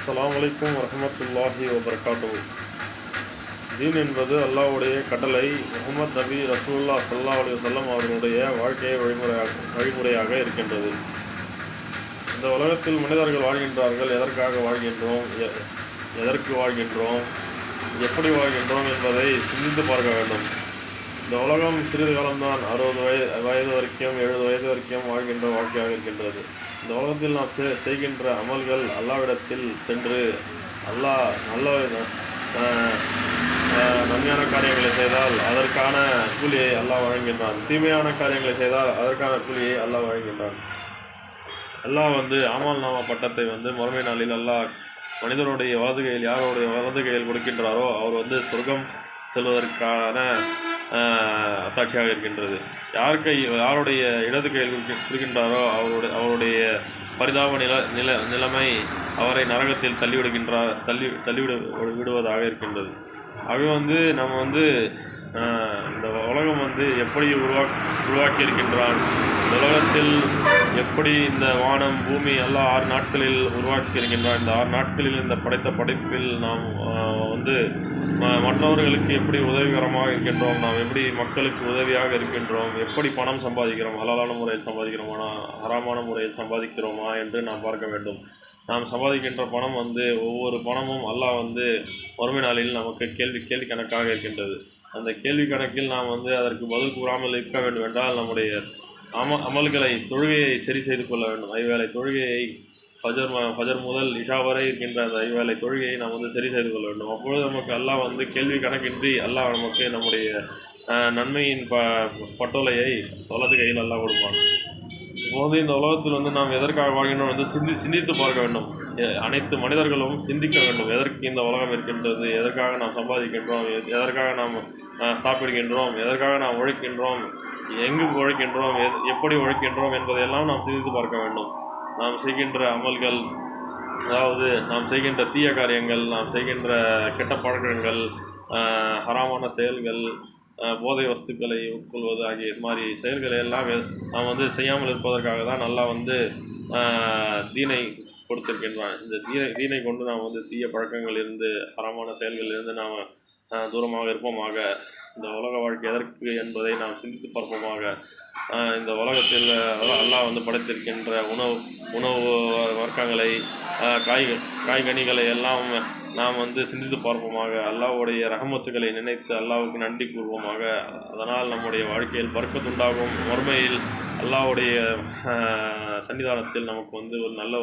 அஸ்ஸலாமு அலைக்கும் வரஹ்மத்துல்லாஹி வபரகாத்துஹு. தீன் என்பது அல்லாஹ்வுடைய கட்டளை. முஹம்மது நபி ரசூலுல்லாஹ் ஸல்லல்லாஹு அலைஹி வஸல்லம் அவர்களுடைய வாழ்க்கையை வழிமுறையாக இருக்கின்றது. இந்த உலகத்தில் மனிதர்கள் வாழ்கின்றார்கள். எதற்காக வாழ்கின்றோம், எதற்கு வாழ்கின்றோம், எப்படி வாழ்கின்றோம் என்பதை சிந்தித்து பார்க்க வேண்டும். இந்த உலகம் சிறிது காலம்தான். 60 வயது வரைக்கும் 70 வயது வரைக்கும் வாழ்கின்ற வாழ்க்கையாக இருக்கின்றது. இந்த உலகத்தில் நாம் செய்கின்ற அமல்கள் அல்லாவிடத்தில் சென்று அல்லாஹ் நல்ல நன்மையான காரியங்களை செய்தால் அதற்கான கூலியை அல்லாஹ் வழங்குகின்றான். தீமையான காரியங்களை செய்தால் அதற்கான கூலியை அல்லாஹ் வழங்குகின்றான். அல்லாஹ் அமல் நாம பட்டத்தை மறுமை நாளில் அல்லாஹ் மனிதனுடைய வலதுகையில் யாருடைய வலதுகையில் கொடுக்கின்றாரோ அவர் சொர்க்கம் செல்வதற்கான அத்தாட்சியாக இருக்கின்றது. யாருடைய இடது கையில் கொடுக்கின்றாரோ அவருடைய பரிதாப நிலைமை அவரை நரகத்தில் தள்ளிவிடுவதாக இருக்கின்றது. ஆகவே நம்ம இந்த உலகம் எப்படி உருவாக்கி இருக்கின்றான், இந்த உலகத்தில் எப்படி இந்த வானம் பூமி எல்லாம் 6 நாட்களில் உருவாக்கி இருக்கின்றான். இந்த 6 நாட்களில் இந்த படைத்த படைப்பில் நாம் மற்றவர்களுக்கு எப்படி உதவிகரமாக இருக்கின்றோம், நாம் எப்படி மக்களுக்கு உதவியாக இருக்கின்றோம், எப்படி பணம் சம்பாதிக்கிறோம், ஹலாலான முறையில் சம்பாதிக்கிறோமா, ஹராமான முறையில் சம்பாதிக்கிறோமா என்று நாம் பார்க்க வேண்டும். நாம் சம்பாதிக்கின்ற பணம் ஒவ்வொரு பணமும் அல்லாஹ் மறுமை நாளில் நமக்கு கேள்வி கணக்காக இருக்கின்றது. அந்த கேள்வி கணக்கில் நாம் அதற்கு பதில் கூறாமல் இருக்க வேண்டும் என்றால் நம்முடைய அமல்களை தொழுகையை சரி செய்து கொள்ள வேண்டும். ஐவேளை தொழுகையை ஃபஜர் முதல் இஷா வரை இருக்கின்ற அந்த ஐவேளை தொழுகையை நாம் சரி செய்து கொள்ள வேண்டும். அப்பொழுது நமக்கு அல்லாஹ் கேள்வி கணக்கின்றி அல்லாஹ் நமக்கு நம்முடைய நன்மையின் பட்டோலையை வலது கையில் அல்லாஹ் கொடுப்பான். இந்த உலகத்தில் நாம் எதற்காக வாழ்கின்றோம் சிந்தித்து பார்க்க வேண்டும். அனைத்து மனிதர்களும் சிந்திக்க வேண்டும். எதற்கு இந்த உலகம் இருக்கின்றது, எதற்காக நாம் சம்பாதிக்கின்றோம், எதற்காக நாம் சாப்பிடுகின்றோம், எதற்காக நாம் உழைக்கின்றோம், எங்கு உழைக்கின்றோம், எப்படி உழைக்கின்றோம் என்பதையெல்லாம் நாம் சிந்தித்து பார்க்க வேண்டும். நாம் செய்கின்ற அமல்கள், அதாவது நாம் செய்கின்ற தீய காரியங்கள், நாம் செய்கின்ற கெட்ட பழக்கங்கள், ஹராமான செயல்கள், போதை வஸ்துக்களை உட்கொள்வது ஆகிய இது மாதிரி செயல்களை எல்லாம் நாம் செய்யாமல் இருப்பதற்காக தான் நல்லா தீனை கொடுத்திருக்கின்றான். இந்த தீனை கொண்டு நாம் தீய பழக்கங்களிலிருந்து ஹராமான செயல்களிலிருந்து நாம் தூரமாக இருப்போமாக. இந்த உலக வாழ்க்கை எதற்கு என்பதை நாம் சிந்தித்து பார்ப்போமாக. இந்த உலகத்தில் அல்லாஹ் படைத்திருக்கின்ற உணவு வர்க்கங்களை, காய்கனிகளை எல்லாம் நாம் சிந்தித்து பார்ப்போமாக. அல்லாஹ்வுடைய ரஹமத்துகளை நினைத்து அல்லாஹ்வுக்கு நன்றி கூறுவோமாக. அதனால் நம்முடைய வாழ்க்கையில் பரக்கத்துண்டாகும். மறுமையில் அல்லாஹ்வுடைய சன்னிதானத்தில் நமக்கு ஒரு நல்ல